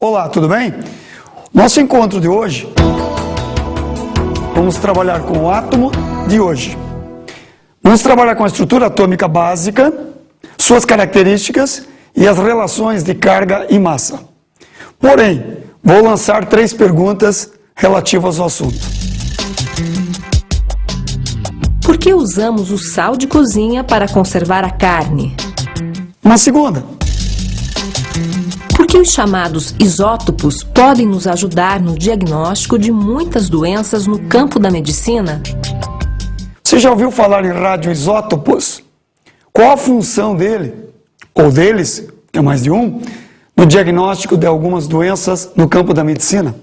Olá, tudo bem? Nosso encontro de hoje, vamos trabalhar com o átomo de hoje. Vamos trabalhar com a estrutura atômica básica, suas características e as relações de carga e massa. Porém, vou lançar 3 perguntas relativas ao assunto. Por que usamos o sal de cozinha para conservar a carne? Uma segunda. Por que os chamados isótopos podem nos ajudar no diagnóstico de muitas doenças no campo da medicina? Você já ouviu falar em radioisótopos? Qual a função dele, ou deles, tem mais de um, no diagnóstico de algumas doenças no campo da medicina?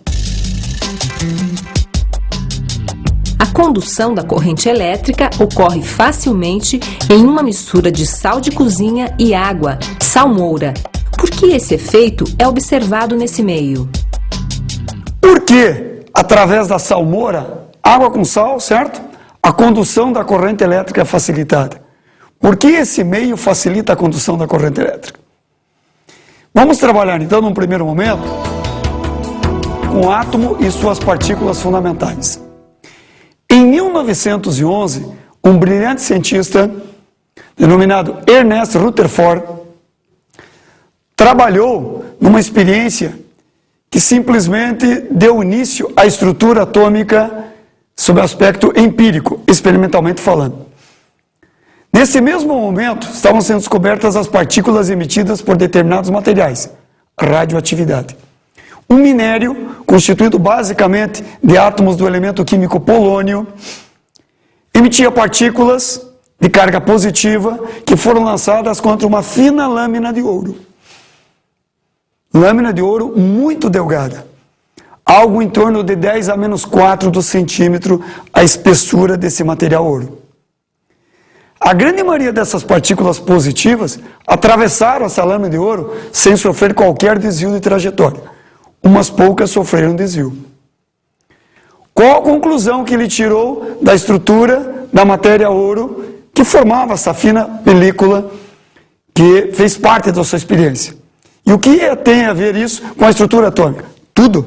A condução da corrente elétrica ocorre facilmente em uma mistura de sal de cozinha e água, salmoura. Por que esse efeito é observado nesse meio? Porque, através da salmoura, água com sal, certo? A condução da corrente elétrica é facilitada. Por que esse meio facilita a condução da corrente elétrica? Vamos trabalhar, então, num primeiro momento, com o átomo e suas partículas fundamentais. Em 1911, um brilhante cientista, denominado Ernest Rutherford, trabalhou numa experiência que simplesmente deu início à estrutura atômica sob aspecto empírico, experimentalmente falando. Nesse mesmo momento, estavam sendo descobertas as partículas emitidas por determinados materiais, radioatividade. Um minério, constituído basicamente de átomos do elemento químico polônio, emitia partículas de carga positiva que foram lançadas contra uma fina lâmina de ouro. Lâmina de ouro muito delgada, algo em torno de 10 a menos 4 do centímetro a espessura desse material ouro. A grande maioria dessas partículas positivas atravessaram essa lâmina de ouro sem sofrer qualquer desvio de trajetória. Umas poucas sofreram desvio. Qual a conclusão que ele tirou da estrutura da matéria ouro que formava essa fina película que fez parte da sua experiência? E o que tem a ver isso com a estrutura atômica? Tudo.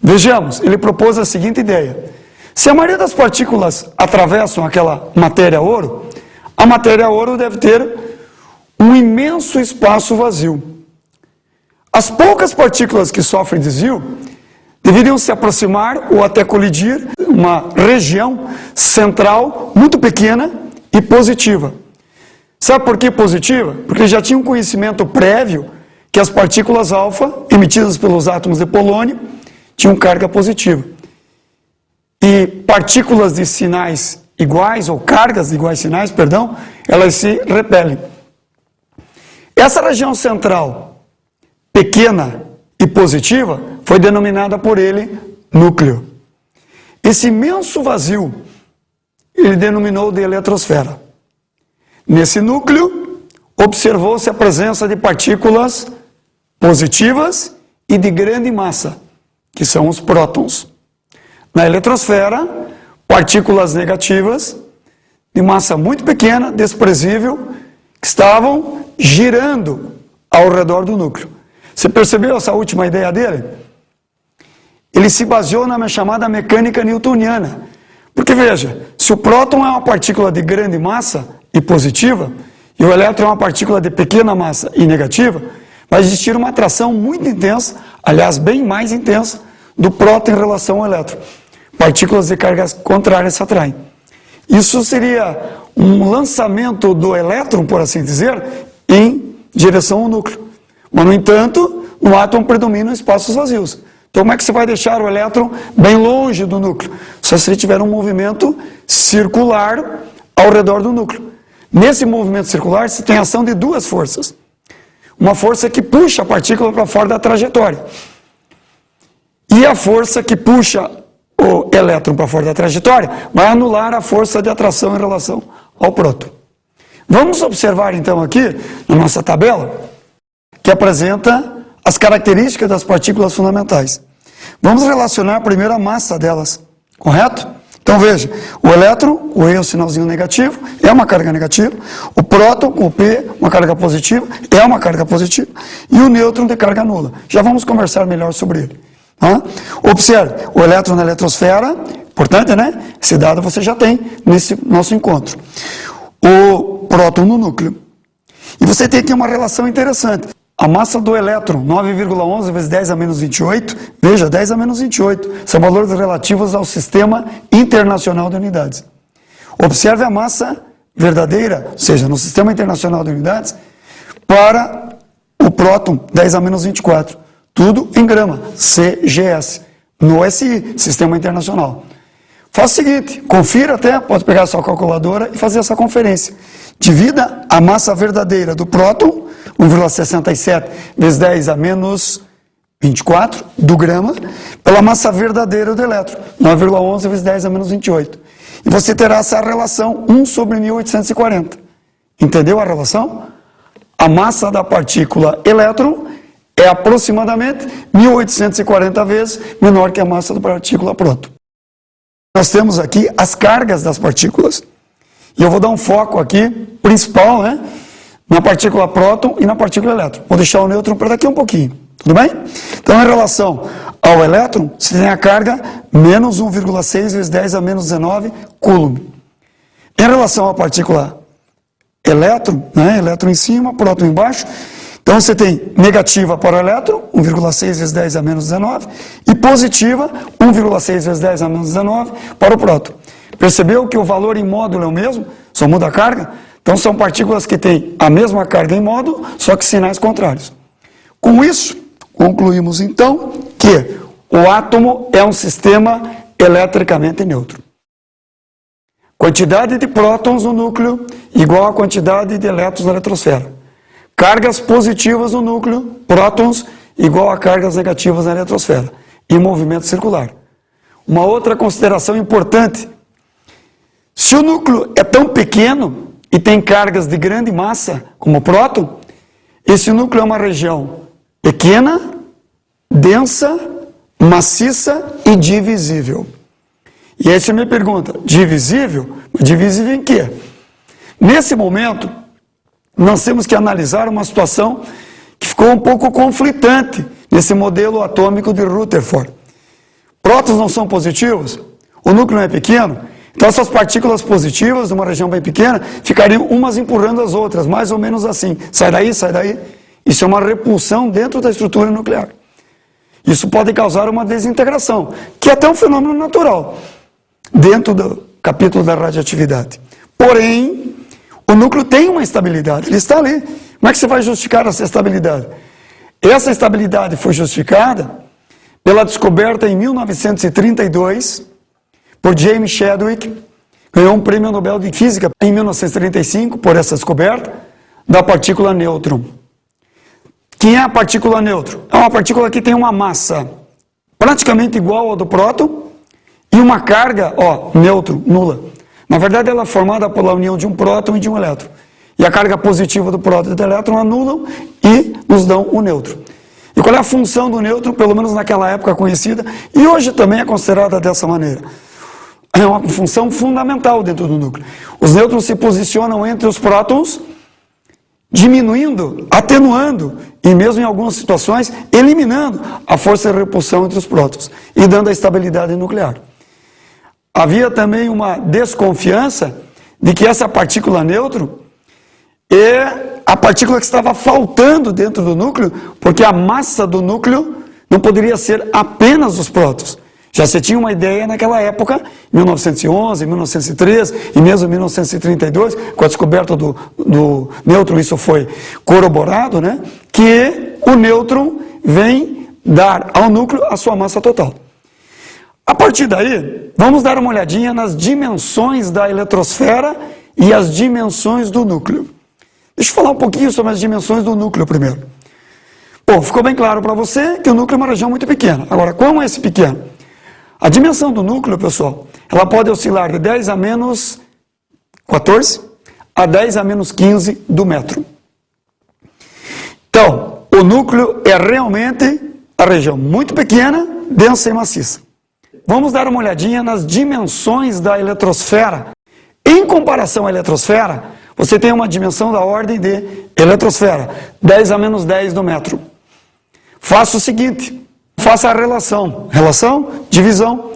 Vejamos, ele propôs a seguinte ideia. Se a maioria das partículas atravessam aquela matéria ouro, a matéria ouro deve ter um imenso espaço vazio. As poucas partículas que sofrem desvio deveriam se aproximar ou até colidir uma região central muito pequena e positiva. Sabe por que positiva? Porque já tinha um conhecimento prévio que as partículas alfa, emitidas pelos átomos de polônio, tinham carga positiva. E partículas de sinais iguais, ou cargas de iguais sinais, perdão, elas se repelem. Essa região central, pequena e positiva, foi denominada por ele núcleo. Esse imenso vazio, ele denominou de eletrosfera. Nesse núcleo, observou-se a presença de partículas positivas e de grande massa, que são os prótons. Na eletrosfera, partículas negativas, de massa muito pequena, desprezível, que estavam girando ao redor do núcleo. Você percebeu essa última ideia dele? Ele se baseou na chamada mecânica newtoniana. Porque veja, se o próton é uma partícula de grande massa e positiva, e o elétron é uma partícula de pequena massa e negativa, vai existir uma atração muito intensa, aliás, bem mais intensa, do próton em relação ao elétron. Partículas de cargas contrárias se atraem. Isso seria um lançamento do elétron, por assim dizer, em direção ao núcleo. Mas, no entanto, no átomo predominam espaços vazios. Então, como é que você vai deixar o elétron bem longe do núcleo? Só se ele tiver um movimento circular ao redor do núcleo. Nesse movimento circular, se tem ação de 2 forças. Uma força que puxa a partícula para fora da trajetória. E a força que puxa o elétron para fora da trajetória vai anular a força de atração em relação ao próton. Vamos observar então aqui, na nossa tabela, que apresenta as características das partículas fundamentais. Vamos relacionar primeiro a massa delas, correto? Então veja, o elétron, o E, o sinalzinho negativo, é uma carga negativa, o próton, o P, uma carga positiva, é uma carga positiva, e o nêutron de carga nula. Já vamos conversar melhor sobre ele. Tá? Observe, o elétron na eletrosfera, importante, né? Esse dado você já tem nesse nosso encontro. O próton no núcleo. E você tem aqui uma relação interessante. A massa do elétron, 9,11 vezes 10 a menos 28, veja, 10 a menos 28, são valores relativos ao Sistema Internacional de Unidades. Observe a massa verdadeira, ou seja, no Sistema Internacional de Unidades, para o próton, 10 a menos 24, tudo em grama, CGS, no SI, Sistema Internacional. Faça o seguinte, confira até, pode pegar a sua calculadora e fazer essa conferência. Divida a massa verdadeira do próton, 1,67 vezes 10 a menos 24 do grama, pela massa verdadeira do elétron, 9,11 vezes 10 a menos 28. E você terá essa relação 1 sobre 1840. Entendeu a relação? A massa da partícula elétron é aproximadamente 1840 vezes menor que a massa da partícula próton. Nós temos aqui as cargas das partículas. E eu vou dar um foco aqui, principal, né? Na partícula próton e na partícula elétron. Vou deixar o nêutron para daqui um pouquinho. Tudo bem? Então, em relação ao elétron, você tem a carga menos 1,6 vezes 10 a menos 19 coulomb. Em relação à partícula elétron, né? Elétron em cima, próton embaixo. Então, você tem negativa para o elétron, 1,6 vezes 10 a menos 19, e positiva, 1,6 vezes 10 a menos 19, para o próton. Percebeu que o valor em módulo é o mesmo? Só muda a carga? Então, são partículas que têm a mesma carga em módulo, só que sinais contrários. Com isso, concluímos, então, que o átomo é um sistema eletricamente neutro. Quantidade de prótons no núcleo igual à quantidade de elétrons na eletrosfera. Cargas positivas no núcleo, prótons, igual a cargas negativas na eletrosfera, em movimento circular. Uma outra consideração importante, se o núcleo é tão pequeno e tem cargas de grande massa, como o próton, esse núcleo é uma região pequena, densa, maciça e divisível. E aí você me pergunta, divisível? Divisível em quê? Nesse momento, nós temos que analisar uma situação que ficou um pouco conflitante nesse modelo atômico de Rutherford. Prótons não são positivos, o núcleo não é pequeno, então essas partículas positivas de uma região bem pequena ficariam umas empurrando as outras, mais ou menos assim, sai daí, sai daí. Isso é uma repulsão dentro da estrutura nuclear. Isso pode causar uma desintegração, que é até um fenômeno natural, dentro do capítulo da radioatividade. Porém, o núcleo tem uma estabilidade, ele está ali. Como é que você vai justificar essa estabilidade? Essa estabilidade foi justificada pela descoberta em 1932 por James Chadwick, ganhou um prêmio Nobel de Física em 1935 por essa descoberta da partícula nêutron. Quem é a partícula nêutron? É uma partícula que tem uma massa praticamente igual ao do próton e uma carga, nêutron, nula. Na verdade, ela é formada pela união de um próton e de um elétron. E a carga positiva do próton e do elétron anulam e nos dão o nêutron. E qual é a função do nêutron, pelo menos naquela época conhecida, e hoje também é considerada dessa maneira? É uma função fundamental dentro do núcleo. Os nêutrons se posicionam entre os prótons, diminuindo, atenuando, e mesmo em algumas situações, eliminando a força de repulsão entre os prótons, e dando a estabilidade nuclear. Havia também uma desconfiança de que essa partícula nêutron é a partícula que estava faltando dentro do núcleo, porque a massa do núcleo não poderia ser apenas os prótons. Já se tinha uma ideia naquela época, em 1911, 1913 e mesmo em 1932, com a descoberta do nêutron, isso foi corroborado, né? Que o nêutron vem dar ao núcleo a sua massa total. A partir daí, vamos dar uma olhadinha nas dimensões da eletrosfera e as dimensões do núcleo. Deixa eu falar um pouquinho sobre as dimensões do núcleo primeiro. Bom, ficou bem claro para você que o núcleo é uma região muito pequena. Agora, como é esse pequeno? A dimensão do núcleo, pessoal, ela pode oscilar de 10 a menos 14 a 10 a menos 15 do metro. Então, o núcleo é realmente a região muito pequena, densa e maciça. vamos dar uma olhadinha nas dimensões da eletrosfera. Em comparação à eletrosfera, você tem uma dimensão da ordem de eletrosfera, 10 a menos 10 do metro. Faça o seguinte, faça a relação, divisão.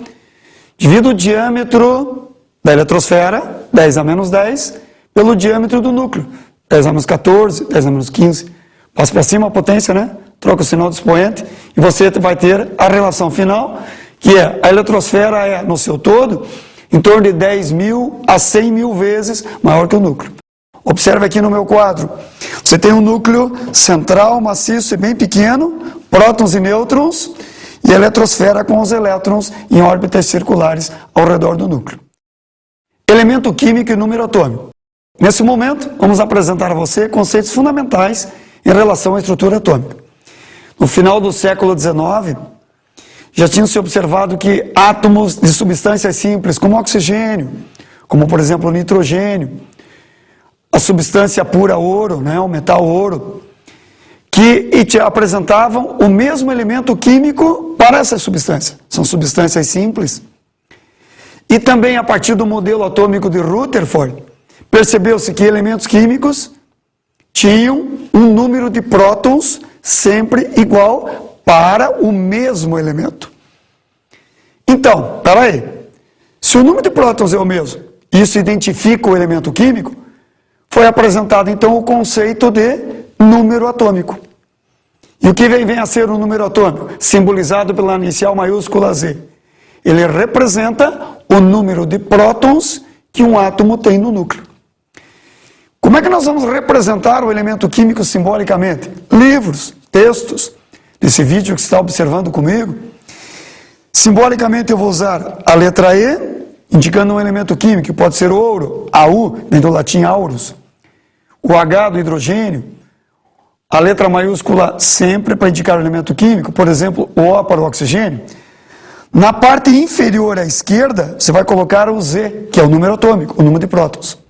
Divida o diâmetro da eletrosfera, 10 a menos 10, pelo diâmetro do núcleo, 10 a menos 14, 10 a menos 15. Passa para cima a potência, né? Troca o sinal do expoente e você vai ter a relação final, que é a eletrosfera é, no seu todo, em torno de 10 mil a 100 mil vezes maior que o núcleo. Observe aqui no meu quadro. Você tem um núcleo central, maciço e bem pequeno, prótons e nêutrons, e a eletrosfera com os elétrons em órbitas circulares ao redor do núcleo. Elemento químico e número atômico. Nesse momento, vamos apresentar a você conceitos fundamentais em relação à estrutura atômica. No final do século XIX, já tinha se observado que átomos de substâncias simples, como oxigênio, como por exemplo o nitrogênio, a substância pura ouro, né, o metal ouro, que te apresentavam o mesmo elemento químico para essas substâncias. São substâncias simples. E também a partir do modelo atômico de Rutherford, percebeu-se que elementos químicos tinham um número de prótons sempre igual para o mesmo elemento. Então, peraí, se o número de prótons é o mesmo, isso identifica o elemento químico, foi apresentado então o conceito de número atômico. E o que vem a ser o número atômico? Simbolizado pela inicial maiúscula Z. Ele representa o número de prótons que um átomo tem no núcleo. Como é que nós vamos representar o elemento químico simbolicamente? Livros, textos, nesse vídeo que você está observando comigo. Simbolicamente eu vou usar a letra E, indicando um elemento químico, que pode ser ouro, AU, vem do latim aurus, o H do hidrogênio, a letra maiúscula sempre para indicar o elemento químico, por exemplo, o O para o oxigênio. Na parte inferior à esquerda, você vai colocar o Z, que é o número atômico, o número de prótons.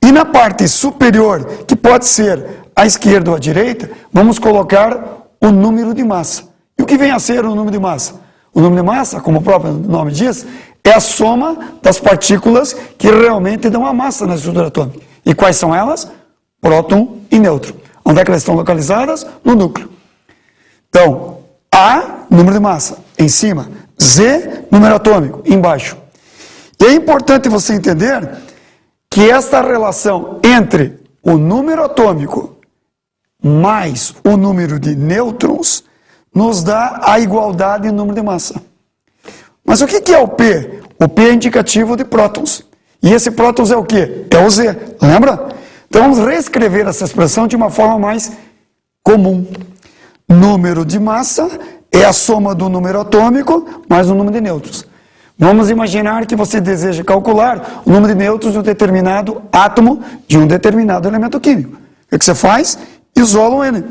E na parte superior, que pode ser à esquerda ou à direita, vamos colocar o número de massa. E o que vem a ser o número de massa? O número de massa, como o próprio nome diz, é a soma das partículas que realmente dão a massa na estrutura atômica. E quais são elas? Próton e nêutron. Onde é que elas estão localizadas? No núcleo. Então, A, número de massa, em cima. Z, número atômico, embaixo. E é importante você entender que esta relação entre o número atômico mais o número de nêutrons nos dá a igualdade em número de massa. Mas o que é o P? O P é indicativo de prótons. E esse prótons é o quê? É o Z, lembra? Então vamos reescrever essa expressão de uma forma mais comum. Número de massa é a soma do número atômico mais o número de nêutrons. Vamos imaginar que você deseja calcular o número de nêutrons de um determinado átomo de um determinado elemento químico. O que você faz? Isola o N.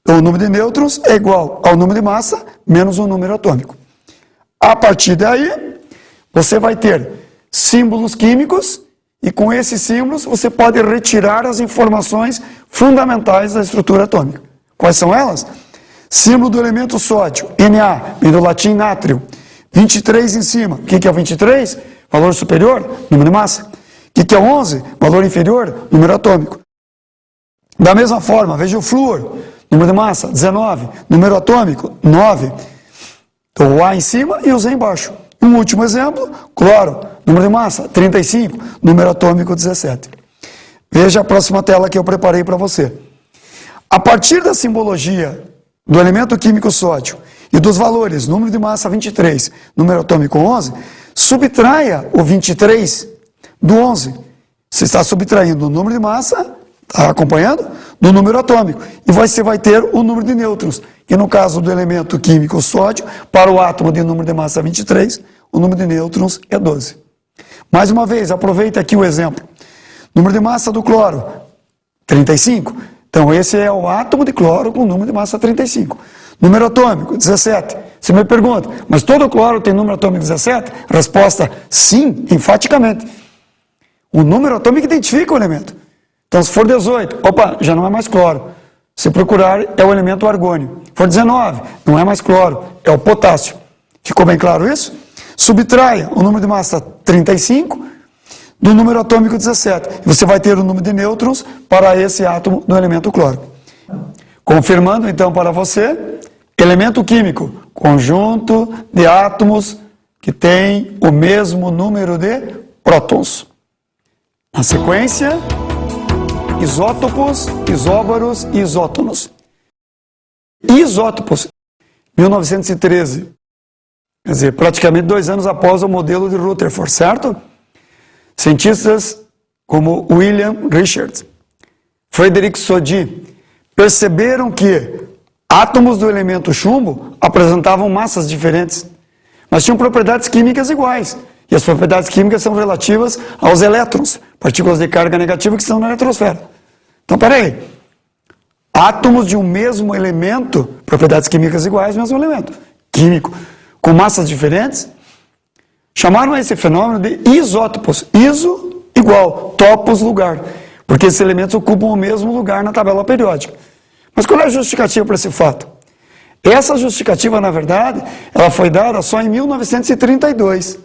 Então, o número de nêutrons é igual ao número de massa menos o número atômico. A partir daí, você vai ter símbolos químicos e com esses símbolos você pode retirar as informações fundamentais da estrutura atômica. Quais são elas? Símbolo do elemento sódio, Na, vem do latim nátrio. 23 em cima. O que é o 23? Valor superior, número de massa. O que é o 11? Valor inferior, número atômico. Da mesma forma, veja o flúor, número de massa, 19. Número atômico, 9. Então, o A em cima e o Z embaixo. Um último exemplo, cloro, número de massa, 35. Número atômico, 17. Veja a próxima tela que eu preparei para você. A partir da simbologia do elemento químico sódio e dos valores, número de massa 23, número atômico 11, subtraia o 23 do 11. Você está subtraindo o número de massa, está acompanhando? Do número atômico. E você vai ter o número de nêutrons, que no caso do elemento químico sódio, para o átomo de número de massa 23, o número de nêutrons é 12. Mais uma vez, aproveita aqui o exemplo. Número de massa do cloro, 35. Então, esse é o átomo de cloro com número de massa 35. Número atômico, 17. Você me pergunta, mas todo cloro tem número atômico 17? Resposta, sim, enfaticamente. O número atômico identifica o elemento. Então, se for 18, opa, já não é mais cloro. Se procurar, é o elemento argônio. Se for 19, não é mais cloro, é o potássio. Ficou bem claro isso? Subtraia o número de massa 35 do número atômico 17. E você vai ter o número de nêutrons para esse átomo do elemento cloro. Confirmando então para você, elemento químico, conjunto de átomos que tem o mesmo número de prótons. Na sequência, isótopos, isóbaros e isótonos. Isótopos, 1913. Quer dizer, praticamente 2 anos após o modelo de Rutherford, certo? Cientistas como William Richards, Frederick Soddy, perceberam que átomos do elemento chumbo apresentavam massas diferentes, mas tinham propriedades químicas iguais. E as propriedades químicas são relativas aos elétrons, partículas de carga negativa que estão na eletrosfera. Então, peraí. Átomos de um mesmo elemento, propriedades químicas iguais, mesmo elemento químico, com massas diferentes, chamaram esse fenômeno de isótopos. Iso, igual, topos, lugar. Porque esses elementos ocupam o mesmo lugar na tabela periódica. Mas qual é a justificativa para esse fato? Essa justificativa, na verdade, ela foi dada só em 1932.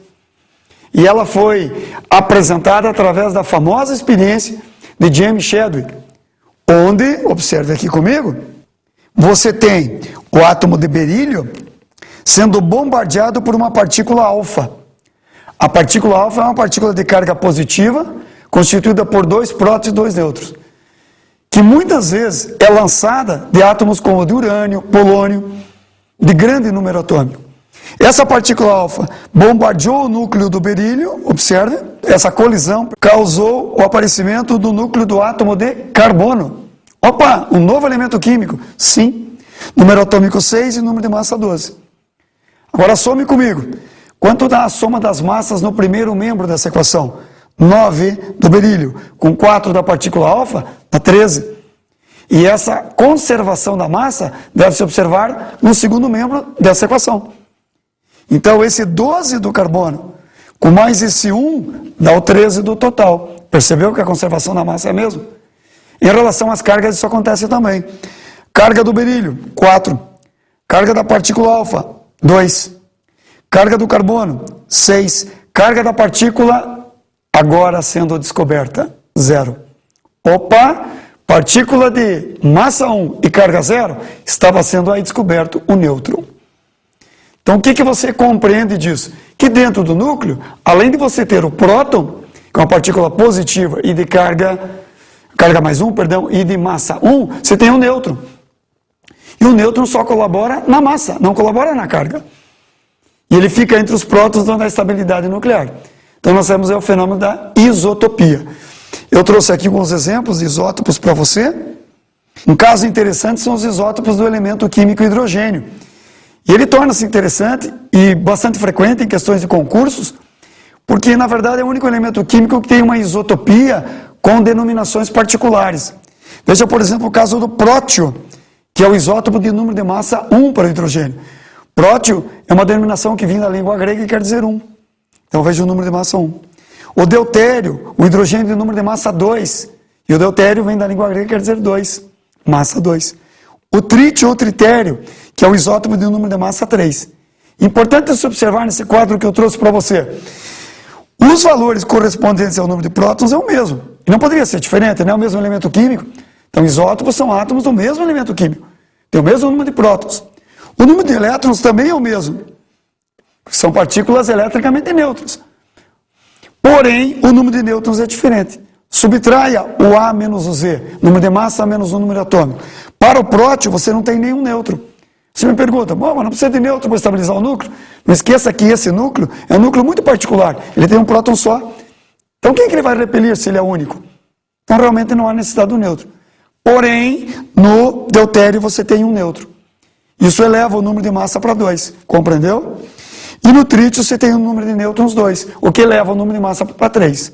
E ela foi apresentada através da famosa experiência de James Chadwick, onde, observe aqui comigo, você tem o átomo de berílio sendo bombardeado por uma partícula alfa. A partícula alfa é uma partícula de carga positiva, constituída por 2 prótons e 2 nêutrons, que muitas vezes é lançada de átomos como de urânio, polônio, de grande número atômico. Essa partícula alfa bombardeou o núcleo do berílio, observe, essa colisão causou o aparecimento do núcleo do átomo de carbono. Opa, um novo elemento químico? Sim, número atômico 6 e número de massa 12. Agora some comigo. Quanto dá a soma das massas no primeiro membro dessa equação? 9 do berílio, com 4 da partícula alfa, dá 13. E essa conservação da massa deve se observar no segundo membro dessa equação. Então, esse 12 do carbono, com mais esse 1, dá o 13 do total. Percebeu que a conservação da massa é a mesma? Em relação às cargas, isso acontece também. Carga do berílio, 4. Carga da partícula alfa, 2. Carga do carbono, 6. Carga da partícula, agora sendo descoberta, 0. Opa! Partícula de massa 1 e carga 0, estava sendo aí descoberto o nêutron. Então, o que você compreende disso? Que dentro do núcleo, além de você ter o próton, que é uma partícula positiva e de carga mais 1, e de massa 1, você tem o nêutron. E o nêutron só colabora na massa, não colabora na carga. E ele fica entre os prótons dando a estabilidade nuclear. Então, nós temos o fenômeno da isotopia. Eu trouxe aqui alguns exemplos de isótopos para você. Um caso interessante são os isótopos do elemento químico hidrogênio. E ele torna-se interessante e bastante frequente em questões de concursos, porque, na verdade, é o único elemento químico que tem uma isotopia com denominações particulares. Veja, por exemplo, o caso do prótio, que é o isótopo de número de massa 1 para o hidrogênio. Prótio é uma denominação que vem da língua grega e quer dizer 1. Então, veja o número de massa 1. O deutério, o hidrogênio de número de massa 2. E o deutério vem da língua grega e quer dizer 2. Massa 2. O trítio ou tritério, que é o isótopo de número de massa 3. Importante se observar nesse quadro que eu trouxe para você. Os valores correspondentes ao número de prótons é o mesmo. E não poderia ser diferente, não é o mesmo elemento químico. Então, isótopos são átomos do mesmo elemento químico. Tem o mesmo número de prótons. O número de elétrons também é o mesmo. São partículas eletricamente neutras. Porém, o número de nêutrons é diferente. Subtraia o A menos o Z, número de massa menos o número atômico. Para o prótio, você não tem nenhum nêutron. Você me pergunta, mas não precisa de nêutron para estabilizar o núcleo? Não esqueça que esse núcleo é um núcleo muito particular. Ele tem um próton só. Então, quem que ele vai repelir se ele é único? Então, realmente não há necessidade do nêutron. Porém, no deutério você tem um nêutron. Isso eleva o número de massa para 2. Compreendeu? E no trítio você tem o número de nêutrons 2, o que eleva o número de massa para 3.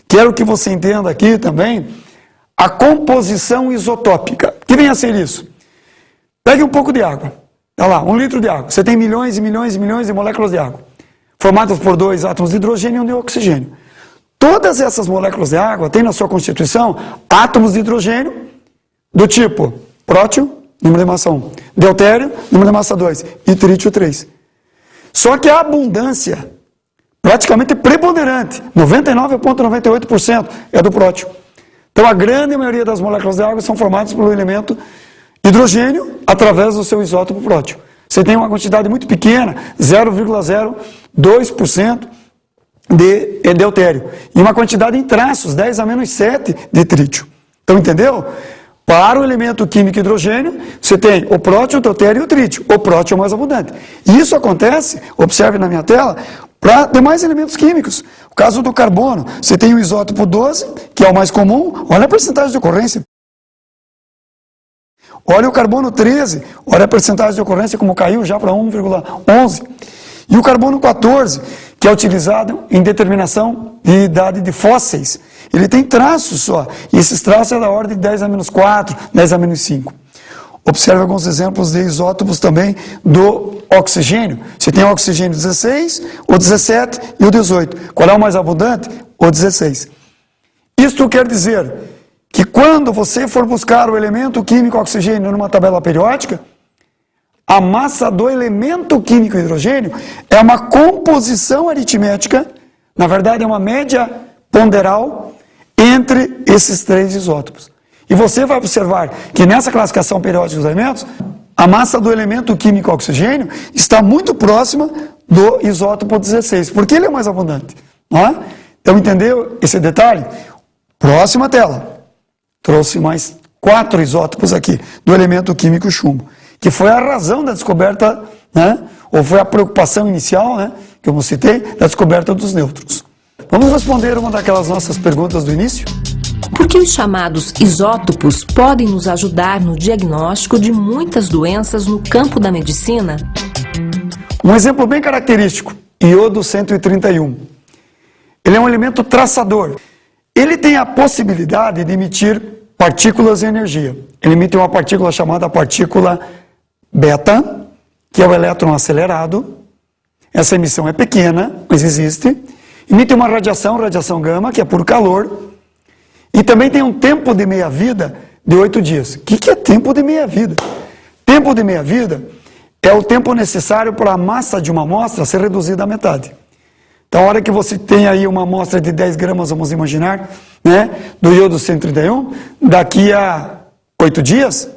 Quero que você entenda aqui também a composição isotópica. O que vem a ser isso? Pegue um pouco de água. Olha lá, 1 litro de água. Você tem milhões e milhões e milhões de moléculas de água, formadas por 2 átomos de hidrogênio e 1 de oxigênio. Todas essas moléculas de água têm na sua constituição átomos de hidrogênio do tipo prótio, número de massa 1, deutério, número de massa 2, e trítio 3. Só que a abundância, praticamente preponderante, 99,98% é do prótion. Então a grande maioria das moléculas de água são formadas pelo elemento hidrogênio através do seu isótopo prótion. Você tem uma quantidade muito pequena, 0,02% de deutério. E uma quantidade em traços, 10 a menos 7 de trítio. Então, entendeu? Para o elemento químico hidrogênio, você tem o prótion, o deutério e o trítio. O prótion é o mais abundante. E isso acontece, observe na minha tela, para demais elementos químicos. O caso do carbono, você tem o isótopo 12, que é o mais comum, olha a porcentagem de ocorrência. Olha o carbono 13, olha a porcentagem de ocorrência como caiu já para 1,11. E o carbono 14, que é utilizado em determinação de idade de fósseis. Ele tem traços só, e esses traços é da ordem de 10 a menos 4, 10 a menos 5. Observe alguns exemplos de isótopos também do oxigênio. Você tem o oxigênio 16, o 17 e o 18. Qual é o mais abundante? O 16. Isto quer dizer que quando você for buscar o elemento químico oxigênio numa tabela periódica, a massa do elemento químico hidrogênio é uma composição aritmética, na verdade é uma média ponderal entre esses três isótopos. E você vai observar que nessa classificação periódica dos elementos, a massa do elemento químico oxigênio está muito próxima do isótopo 16, porque ele é mais abundante. Não é? Então, entendeu esse detalhe? Próxima tela. Trouxe mais 4 isótopos aqui do elemento químico chumbo, que foi a razão da descoberta, né, ou foi a preocupação inicial, né, que eu citei, da descoberta dos nêutrons. Vamos responder uma daquelas nossas perguntas do início? Por que os chamados isótopos podem nos ajudar no diagnóstico de muitas doenças no campo da medicina? Um exemplo bem característico, iodo 131. Ele é um elemento traçador. Ele tem a possibilidade de emitir partículas de energia. Ele emite uma partícula chamada partícula beta, que é o elétron acelerado. Essa emissão é pequena, mas existe. Emite uma radiação gama, que é por calor. E também tem um tempo de meia-vida de 8 dias. O que é tempo de meia-vida? Tempo de meia-vida é o tempo necessário para a massa de uma amostra ser reduzida à metade. Então, a hora que você tem aí uma amostra de 10 gramas, vamos imaginar, né, do iodo 131, daqui a 8 dias,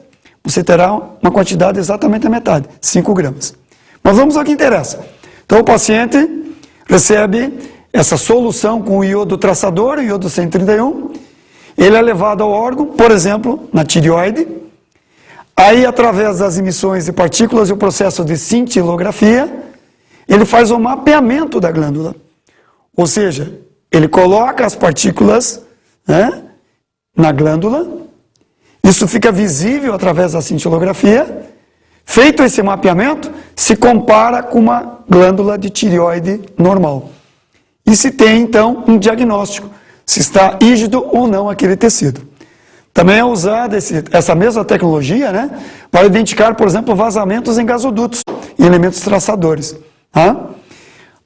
você terá uma quantidade exatamente a metade, 5 gramas. Mas vamos ao que interessa. Então, o paciente recebe essa solução com o iodo traçador, o iodo 131, ele é levado ao órgão, por exemplo, na tireoide, aí, através das emissões de partículas e o processo de cintilografia, ele faz o mapeamento da glândula. Ou seja, ele coloca as partículas, né, na glândula, isso fica visível através da cintilografia. Feito esse mapeamento, se compara com uma glândula de tireoide normal. E se tem, então, um diagnóstico, se está rígido ou não aquele tecido. Também é usada essa mesma tecnologia, né, para identificar, por exemplo, vazamentos em gasodutos e elementos traçadores. Tá?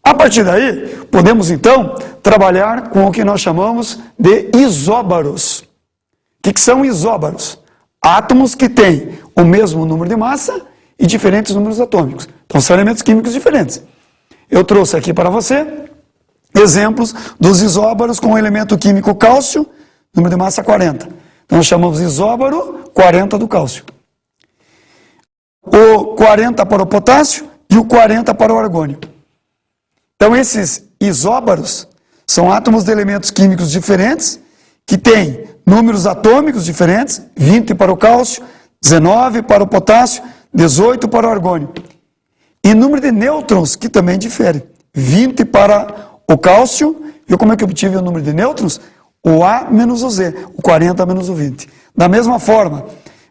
A partir daí, podemos então trabalhar com o que nós chamamos de isóbaros. O que são isóbaros? Átomos que têm o mesmo número de massa e diferentes números atômicos. Então são elementos químicos diferentes. Eu trouxe aqui para você exemplos dos isóbaros com o elemento químico cálcio, número de massa 40. Então nós chamamos isóbaro 40 do cálcio. O 40 para o potássio e o 40 para o argônio. Então esses isóbaros são átomos de elementos químicos diferentes que têm números atômicos diferentes, 20 para o cálcio, 19 para o potássio, 18 para o argônio. E número de nêutrons que também difere, 20 para o cálcio, e como é que eu obtive o número de nêutrons? O A menos o Z, o 40 menos o 20. Da mesma forma,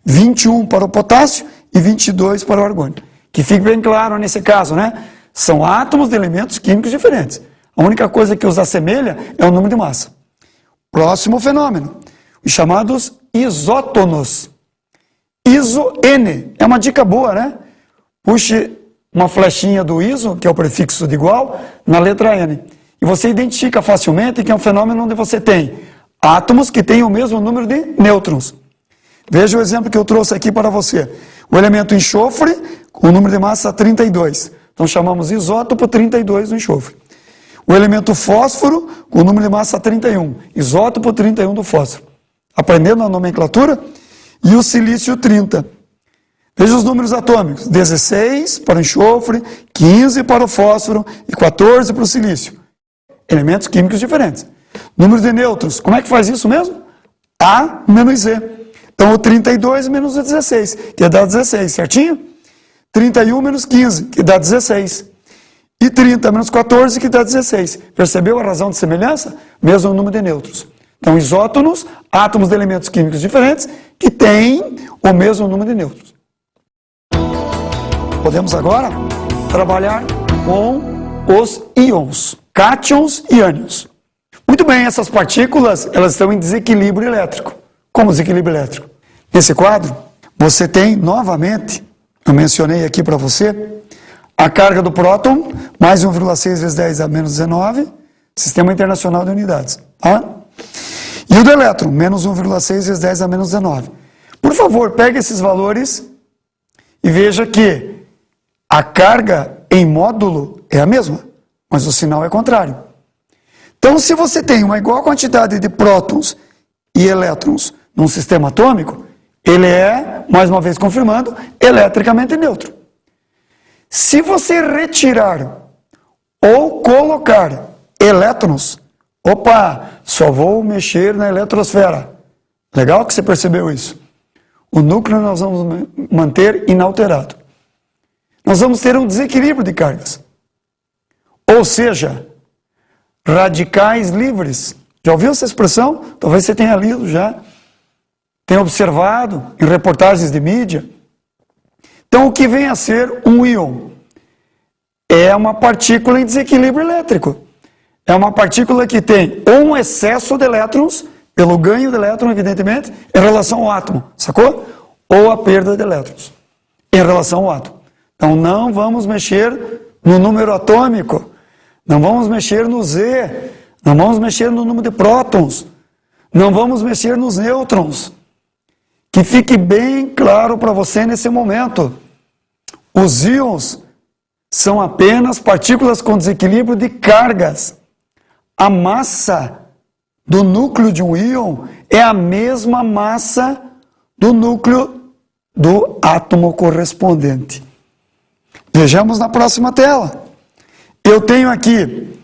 21 para o potássio e 22 para o argônio. Que fique bem claro nesse caso, né? São átomos de elementos químicos diferentes. A única coisa que os assemelha é o número de massa. Próximo fenômeno, os chamados isótonos. Iso-N, é uma dica boa, né? Puxe uma flechinha do iso, que é o prefixo de igual, na letra N. E você identifica facilmente que é um fenômeno onde você tem átomos que têm o mesmo número de nêutrons. Veja o exemplo que eu trouxe aqui para você. O elemento enxofre, com o número de massa 32. Então chamamos isótopo 32 do enxofre. O elemento fósforo, com o número de massa 31, isótopo 31 do fósforo. Aprendendo a nomenclatura? E o silício 30. Veja os números atômicos: 16 para o enxofre, 15 para o fósforo e 14 para o silício. Elementos químicos diferentes. Número de nêutrons, como é que faz isso mesmo? A menos Z. Então o 32 menos o 16, que dá 16, certinho? 31 menos 15, que dá 16. E 30 menos 14, que dá 16. Percebeu a razão de semelhança? Mesmo número de nêutrons. Então, isótonos, átomos de elementos químicos diferentes, que têm o mesmo número de nêutrons. Podemos agora trabalhar com os íons, cátions e ânions. Muito bem, essas partículas, elas estão em desequilíbrio elétrico. Como desequilíbrio elétrico? Nesse quadro, você tem, novamente, eu mencionei aqui para você, a carga do próton, mais 1,6 vezes 10 a menos 19, Sistema Internacional de Unidades. Tá? E o do elétron, menos 1,6 vezes 10 a menos 19. Por favor, pegue esses valores e veja que a carga em módulo é a mesma, mas o sinal é contrário. Então, se você tem uma igual quantidade de prótons e elétrons num sistema atômico, ele é, mais uma vez confirmando, eletricamente neutro. Se você retirar ou colocar elétrons, opa, só vou mexer na eletrosfera. Legal que você percebeu isso. O núcleo nós vamos manter inalterado. Nós vamos ter um desequilíbrio de cargas. Ou seja, radicais livres. Já ouviu essa expressão? Talvez você tenha lido já. Tenha observado em reportagens de mídia. Então, o que vem a ser um íon? É uma partícula em desequilíbrio elétrico. É uma partícula que tem um excesso de elétrons, pelo ganho de elétron, evidentemente, em relação ao átomo, sacou? Ou a perda de elétrons, em relação ao átomo. Então, não vamos mexer no número atômico, não vamos mexer no Z, não vamos mexer no número de prótons, não vamos mexer nos nêutrons. Que fique bem claro para você nesse momento. Os íons são apenas partículas com desequilíbrio de cargas. A massa do núcleo de um íon é a mesma massa do núcleo do átomo correspondente. Vejamos na próxima tela. Eu tenho aqui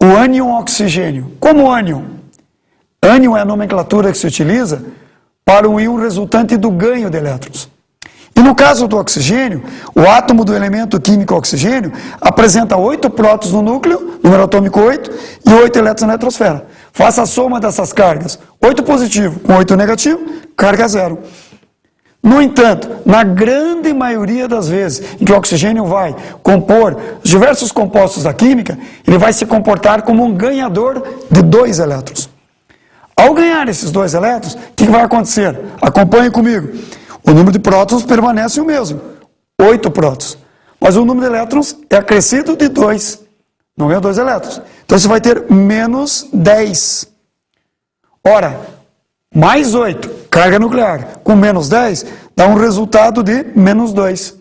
o ânion oxigênio. Como ânion? Ânion é a nomenclatura que se utiliza para um íon resultante do ganho de elétrons. E no caso do oxigênio, o átomo do elemento químico oxigênio apresenta 8 prótons no núcleo, número atômico 8, e 8 elétrons na eletrosfera. Faça a soma dessas cargas. 8 positivo com 8 negativo, carga zero. No entanto, na grande maioria das vezes em que o oxigênio vai compor diversos compostos da química, ele vai se comportar como um ganhador de 2 elétrons. Ao ganhar esses 2 elétrons, o que vai acontecer? Acompanhe comigo. O número de prótons permanece o mesmo, 8 prótons. Mas o número de elétrons é acrescido de 2. Não ganha 2 elétrons. Então você vai ter menos 10. Ora, mais 8, carga nuclear, com menos 10, dá um resultado de menos 2.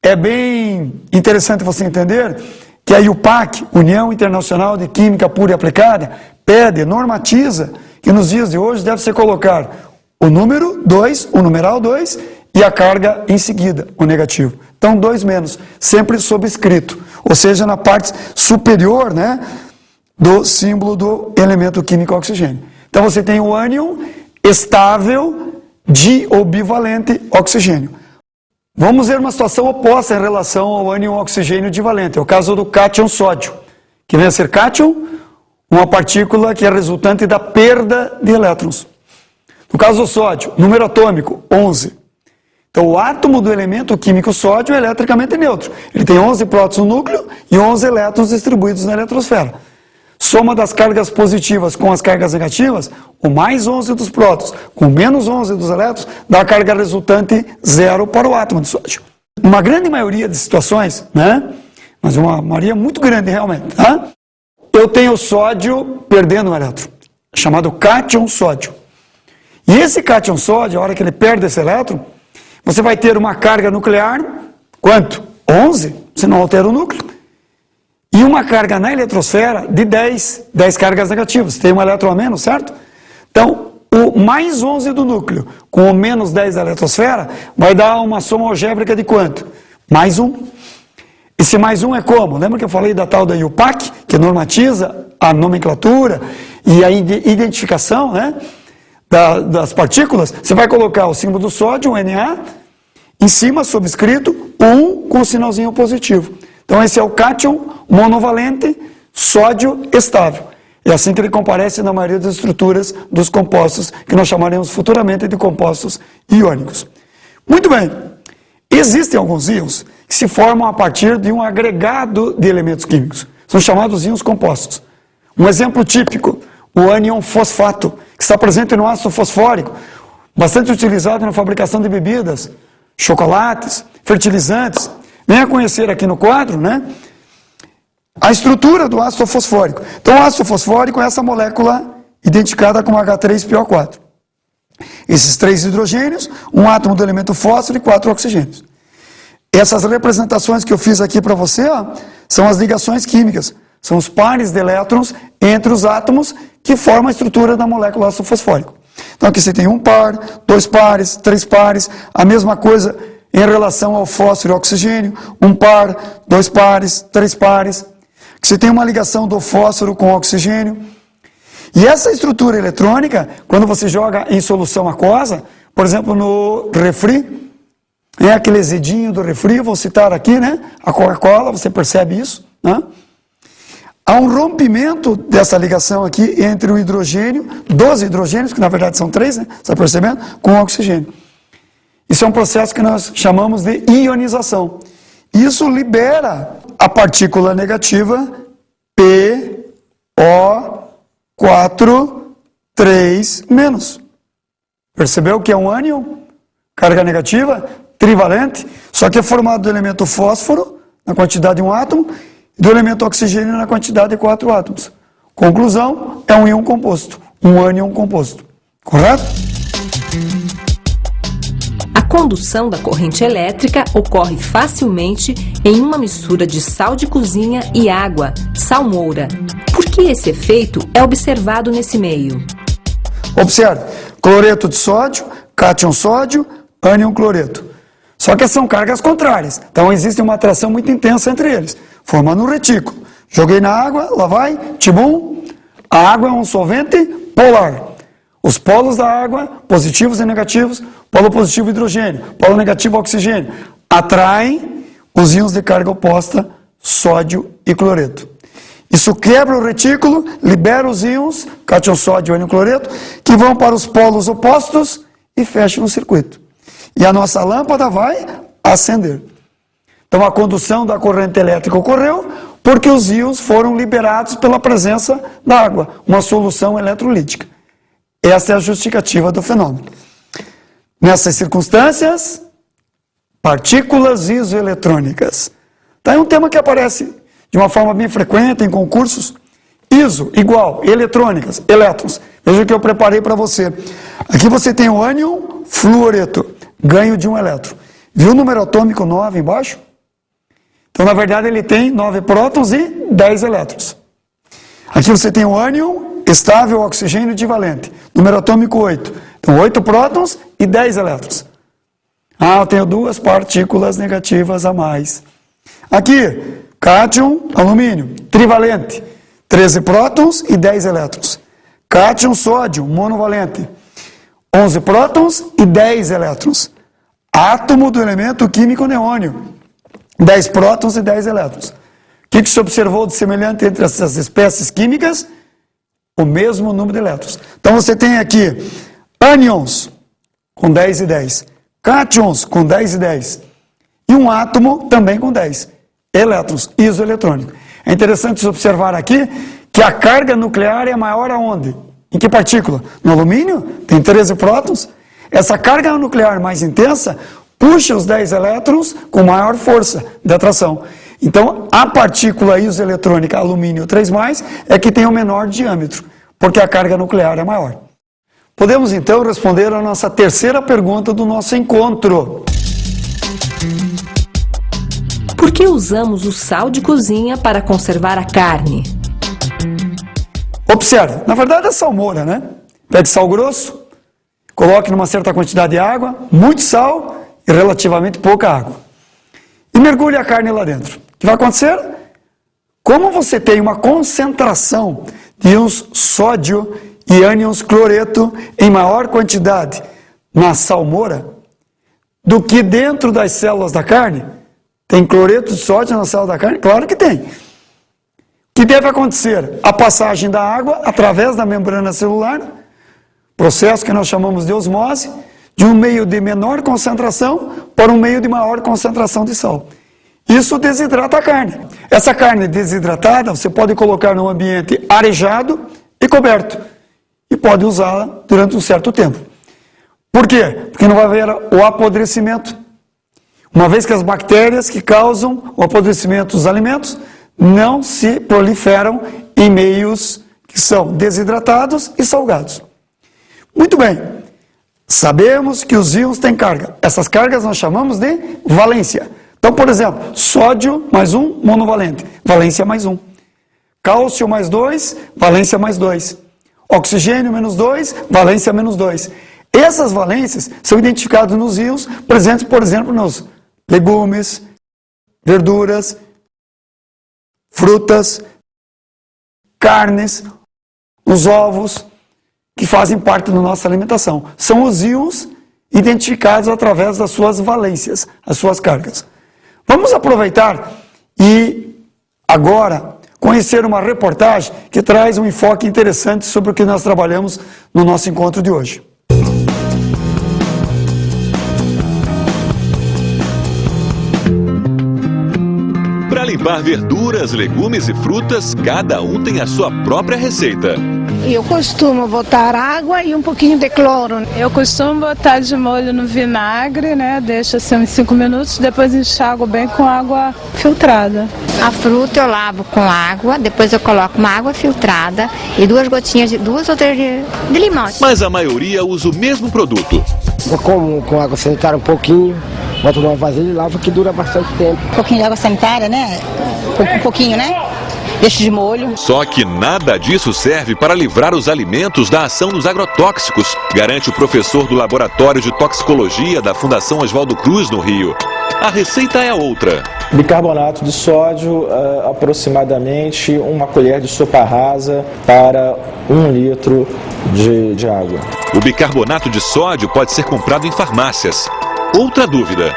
É bem interessante você entender que a IUPAC, União Internacional de Química Pura e Aplicada, pede, normatiza, que nos dias de hoje deve-se colocar o número 2, o numeral 2, e a carga em seguida, o negativo. Então, 2 menos, sempre sobrescrito, ou seja, na parte superior, né, do símbolo do elemento químico oxigênio. Então, você tem o ânion estável de ou bivalente oxigênio. Vamos ver uma situação oposta em relação ao ânion oxigênio divalente, é o caso do cátion sódio, que vem a ser cátion, uma partícula que é resultante da perda de elétrons. No caso do sódio, número atômico, 11. Então, o átomo do elemento químico sódio é eletricamente neutro. Ele tem 11 prótons no núcleo e 11 elétrons distribuídos na eletrosfera. Soma das cargas positivas com as cargas negativas, o mais 11 dos prótons com menos 11 dos elétrons, dá a carga resultante 0 para o átomo de sódio. Uma grande maioria de situações, né? Mas uma maioria muito grande realmente, tá? Eu tenho sódio perdendo um elétron, chamado cátion sódio. E esse cátion sódio, a hora que ele perde esse elétron, você vai ter uma carga nuclear, quanto? 11? você não altera o núcleo. E uma carga na eletrosfera de 10 cargas negativas. Tem um elétron a menos, certo? Então, o mais 11 do núcleo com o menos 10 da eletrosfera vai dar uma soma algébrica de quanto? Mais 1. Esse mais 1 é como? Lembra que eu falei da tal da IUPAC, que normatiza a nomenclatura e a identificação, né, das partículas? Você vai colocar o símbolo do sódio, o Na, em cima, subscrito, 1 com o sinalzinho positivo. Então esse é o cátion monovalente sódio estável. É assim que ele comparece na maioria das estruturas dos compostos, que nós chamaremos futuramente de compostos iônicos. Muito bem. Existem alguns íons que se formam a partir de um agregado de elementos químicos. São chamados íons compostos. Um exemplo típico, o ânion fosfato, que está presente no ácido fosfórico, bastante utilizado na fabricação de bebidas, chocolates, fertilizantes. Venha conhecer aqui no quadro, né, a estrutura do ácido fosfórico. Então, o ácido fosfórico é essa molécula identificada como H3PO4. Esses 3 hidrogênios, um átomo do elemento fósforo e 4 oxigênios. Essas representações que eu fiz aqui para você, ó, são as ligações químicas. São os pares de elétrons entre os átomos que formam a estrutura da molécula ácido fosfórico. Então, aqui você tem um par, 2 pares, 3 pares, a mesma coisa em relação ao fósforo e ao oxigênio, um par, 2 pares, 3 pares. Você tem uma ligação do fósforo com o oxigênio. E essa estrutura eletrônica, quando você joga em solução aquosa, por exemplo, no refri, é aquele azedinho do refri, vou citar aqui, né? A Coca-Cola, você percebe isso, né? Há um rompimento dessa ligação aqui entre o hidrogênio, 12 hidrogênios, que na verdade são 3, né? Você está percebendo? Com o oxigênio. Isso é um processo que nós chamamos de ionização. Isso libera a partícula negativa PO4,3-. Percebeu que é um ânion? Carga negativa, trivalente, só que é formado do elemento fósforo, na quantidade de 1 átomo, e do elemento oxigênio na quantidade de 4 átomos. Conclusão, é um íon composto, um ânion composto. Correto? A condução da corrente elétrica ocorre facilmente em uma mistura de sal de cozinha e água, salmoura. Por que esse efeito é observado nesse meio? Observe, cloreto de sódio, cátion sódio, ânion cloreto. Só que são cargas contrárias, então existe uma atração muito intensa entre eles, formando um retículo. Joguei na água, lá vai, tibum, a água é um solvente polar. Os polos da água, positivos e negativos, polo positivo hidrogênio, polo negativo oxigênio, atraem os íons de carga oposta, sódio e cloreto. Isso quebra o retículo, libera os íons, cátion sódio e ânion cloreto, que vão para os polos opostos e fecham o circuito. E a nossa lâmpada vai acender. Então a condução da corrente elétrica ocorreu porque os íons foram liberados pela presença da água, uma solução eletrolítica. Essa é a justificativa do fenômeno. Nessas circunstâncias, partículas isoeletrônicas. Então é um tema que aparece de uma forma bem frequente em concursos. Iso, igual, eletrônicas, elétrons. Veja o que eu preparei para você. Aqui você tem o ânion fluoreto, ganho de 1 elétron. Viu o número atômico 9 embaixo? Então, na verdade, ele tem 9 prótons e 10 elétrons. Aqui você tem o ânion estável, oxigênio divalente. Número atômico 8. Então, 8 prótons e 10 elétrons. Ah, eu tenho 2 partículas negativas a mais. Aqui, cátion, alumínio, trivalente. 13 prótons e 10 elétrons. Cátion, sódio, monovalente. 11 prótons e 10 elétrons. Átomo do elemento químico neônio. 10 prótons e 10 elétrons. O que se observou de semelhante entre essas espécies químicas? O mesmo número de elétrons. Então você tem aqui ânions com 10 e 10. Cátions com 10 e 10. E um átomo também com 10 elétrons, isoeletrônico. É interessante se observar aqui que a carga nuclear é maior aonde? Em que partícula? No alumínio, tem 13 prótons. Essa carga nuclear mais intensa puxa os 10 elétrons com maior força de atração. Então, a partícula isoeletrônica alumínio 3+, é que tem o menor diâmetro, porque a carga nuclear é maior. Podemos, então, responder a nossa terceira pergunta do nosso encontro. Por que usamos o sal de cozinha para conservar a carne? Observe, na verdade é salmoura, né? Pede sal grosso, coloque numa certa quantidade de água, muito sal e relativamente pouca água. E mergulhe a carne lá dentro. O que vai acontecer? Como você tem uma concentração de íons sódio e ânions cloreto em maior quantidade na salmoura do que dentro das células da carne, tem cloreto de sódio na célula da carne? Claro que tem. O que deve acontecer? A passagem da água através da membrana celular, processo que nós chamamos de osmose, de um meio de menor concentração para um meio de maior concentração de sal. Isso desidrata a carne. Essa carne desidratada você pode colocar num ambiente arejado e coberto. E pode usá-la durante um certo tempo. Por quê? Porque não vai haver o apodrecimento. Uma vez que as bactérias que causam o apodrecimento dos alimentos não se proliferam em meios que são desidratados e salgados. Muito bem. Sabemos que os íons têm carga. Essas cargas nós chamamos de valência. Então, por exemplo, sódio mais 1, monovalente, valência mais 1. Cálcio mais 2, valência mais 2. Oxigênio menos 2, valência menos 2. Essas valências são identificadas nos íons presentes, por exemplo, nos legumes, verduras, frutas, carnes, os ovos, que fazem parte da nossa alimentação. São os íons identificados através das suas valências, as suas cargas. Vamos aproveitar e agora conhecer uma reportagem que traz um enfoque interessante sobre o que nós trabalhamos no nosso encontro de hoje. Para limpar verduras, legumes e frutas, cada um tem a sua própria receita. Eu costumo botar água e um pouquinho de cloro. Eu costumo botar de molho no vinagre, né? Deixo assim uns 5 minutos, depois enxago bem com água filtrada. A fruta eu lavo com água, depois eu coloco uma água filtrada e 2 gotinhas de 2 ou 3 de limão. Mas a maioria usa o mesmo produto. Eu como com água sanitária um pouquinho, boto numa vasilha e lavo, que dura bastante tempo. Um pouquinho de água sanitária, né? Um pouquinho, né? Deixo de molho. Só que nada disso serve para livrar os alimentos da ação dos agrotóxicos, garante o professor do Laboratório de Toxicologia da Fundação Oswaldo Cruz, no Rio. A receita é outra. Bicarbonato de sódio, aproximadamente 1 colher de sopa rasa para 1 litro de água. O bicarbonato de sódio pode ser comprado em farmácias. Outra dúvida.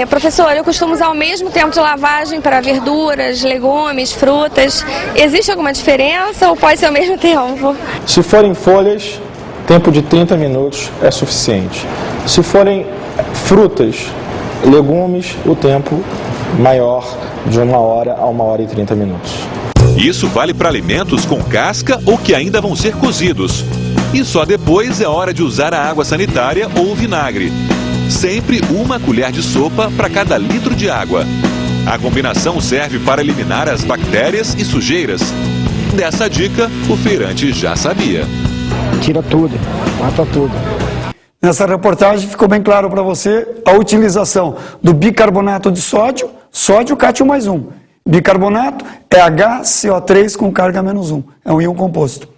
Professor, eu costumo usar o mesmo tempo de lavagem para verduras, legumes, frutas. Existe alguma diferença ou pode ser o mesmo tempo? Se forem folhas, tempo de 30 minutos é suficiente. Se forem frutas, legumes, o tempo maior de 1 hora a 1 hora e 30 minutos. Isso vale para alimentos com casca ou que ainda vão ser cozidos. E só depois é hora de usar a água sanitária ou o vinagre. Sempre 1 colher de sopa para cada litro de água. A combinação serve para eliminar as bactérias e sujeiras. Dessa dica, o feirante já sabia. Tira tudo, mata tudo. Nessa reportagem ficou bem claro para você a utilização do bicarbonato de sódio, sódio K2 mais 1. Bicarbonato é HCO3 com carga menos 1, é um íon composto.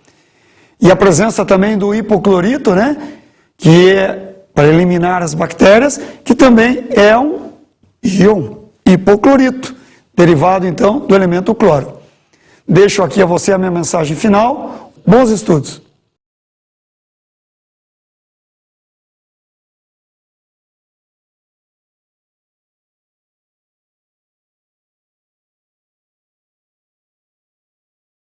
E a presença também do hipoclorito, né, que é para eliminar as bactérias, que também é um íon hipoclorito, derivado então do elemento cloro. Deixo aqui a você a minha mensagem final. Bons estudos!